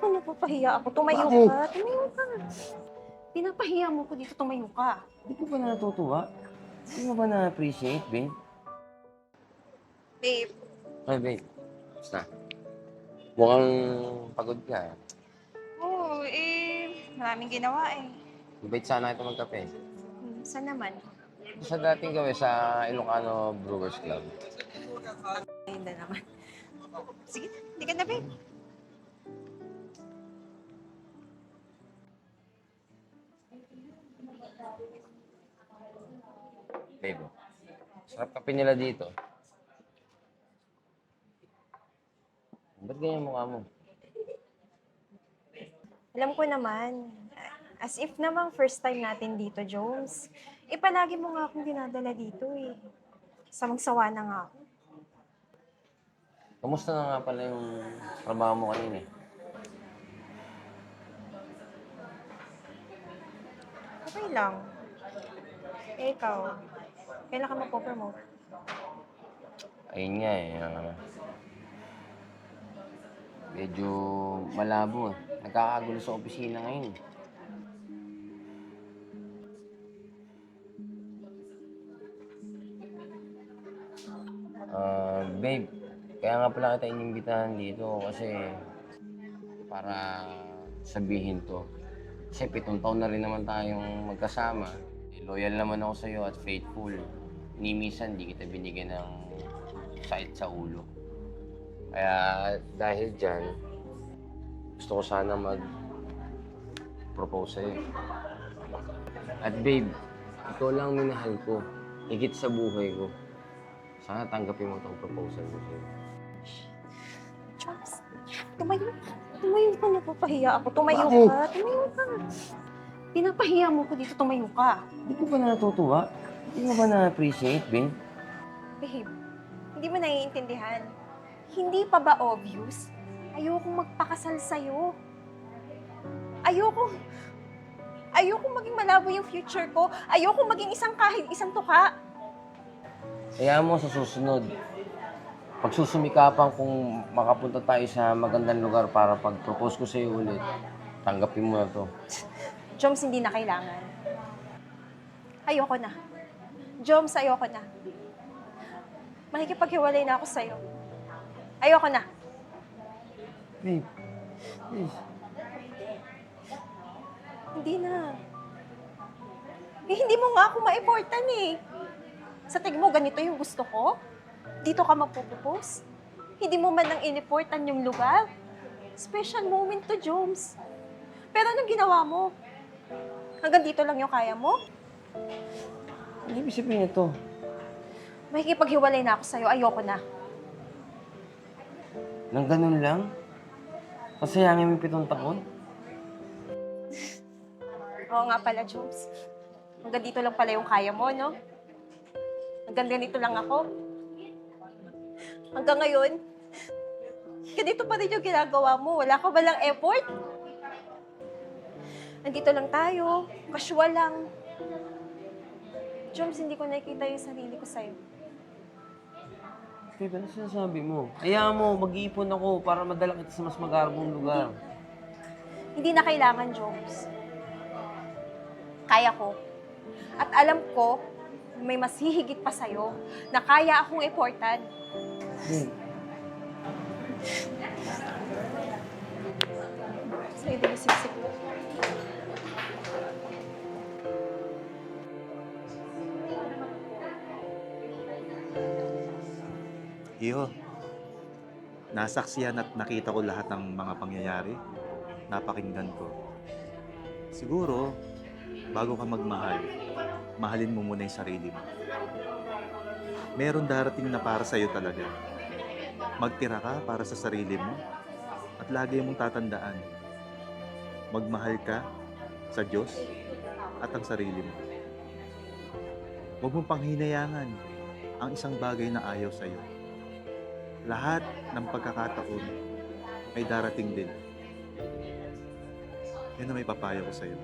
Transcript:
ba napapahiya ako? Tumayo Bakit? ka. Tumayo ka. Pinapahiya mo ko dito. Tumayo ka. Hindi ko ba natutuwa? Hindi mo ba na-appreciate, babe? Babe, Ay, babe. Basta. Mukhang pagod ka. oo, maraming ginawa eh. Invite sana ito magkape. Saan naman? Sa dating gawin sa Ilocano Brewers Club. Ayun na naman. Sige na, hindi ka na, babe. Babe, sarap kape nila dito. Ba't ganyan mukha mo? Alam ko naman. As if namang first time natin dito, Jones. Palagi mo nga akong dinadala dito eh. Samang-sawa na nga ako. Kamusta na nga pala yung trabaho mo kanina? Okay lang. Ikaw, kailan ka magpo-promote? Ayun nga eh. Medyo malabo eh. Nagkakagulo sa opisina ngayon. Babe, kaya nga pala kita inimbitahan dito kasi para sabihin to. Kasi 7 taon na rin naman tayong magkasama. Loyal naman ako sa'yo at faithful. Ni minsan di kita binigyan ng sakit sa ulo. Kaya dahil dyan, gusto ko sana mag-propose sa'yo. At babe, ikaw lang minahal ko. Higit sa buhay ko. Sana tanggapin mo itong proposal ko sa'yo. Jones, tumayo. Tumayo ka, napapahiya ako. Tumayo Bakit? ka. Tumayo ka. Pinapahiya mo ko dito. Tumayo ka. Hindi ko ba natutuwa? Hindi mo ba na-appreciate, babe? Babe, hindi mo naiintindihan. Hindi pa ba obvious? Ayokong magpakasal sa'yo. Ayokong maging malabo yung future ko. Ayokong maging kahit isang tuka. Kaya mo sa susunod, pagsusumikapan kung makapunta tayo sa magandang lugar para pag-propose ko sa'yo ulit, tanggapin mo na to. Joms, hindi na kailangan. Ayoko na. Joms, ayoko na. Makikipaghiwalay na ako sa'yo. Ayoko na. Babe, please. Hindi na. Hindi mo nga ako ma-importan eh. Sa tingin mo, ganito yung gusto ko? Dito ka magpo-propose? Hindi mo man lang in-importan yung lugar? Special moment to, Joms. Pero anong ginawa mo? Hanggang dito lang yung kaya mo? Ano ibig sabihin ito? Makikipaghiwalay na ako sa'yo. Ayoko na. Nang ganun lang? Pasayangin mo yung 7 taon? Oo nga pala, Joms. Hanggang dito lang pala yung kaya mo, no? Hanggang ganito lang ako. Hanggang ngayon, ganito pa rin yung ginagawa mo. Wala ka ba lang effort? Nandito lang tayo. Casual lang. Joms, hindi ko nakikita yung sarili ko sa'yo. Babe, ano sinasabi mo? Hayaan mo, mag-iipon ako para madala kita sa mas magarbong lugar. Hindi na kailangan, Joms. Kaya ko. At alam ko, may mas hihigit pa sa'yo na kaya akong importan. Babe, Sa'yo din yung siksik mo. Iho, nasaksihan at nakita ko lahat ng mga pangyayari. Napakinggan ko. Siguro, bago ka magmahal, mahalin mo muna yung sarili mo. Meron darating na para sa'yo talaga. Magtira ka para sa sarili mo at lagi mong tatandaan. Magmahal ka sa Diyos at ang sarili mo. Huwag mong panghinayangan ang isang bagay na ayaw sa'yo. Lahat ng pagkakataon ay darating din. Yan ang may papayo ko sa'yo.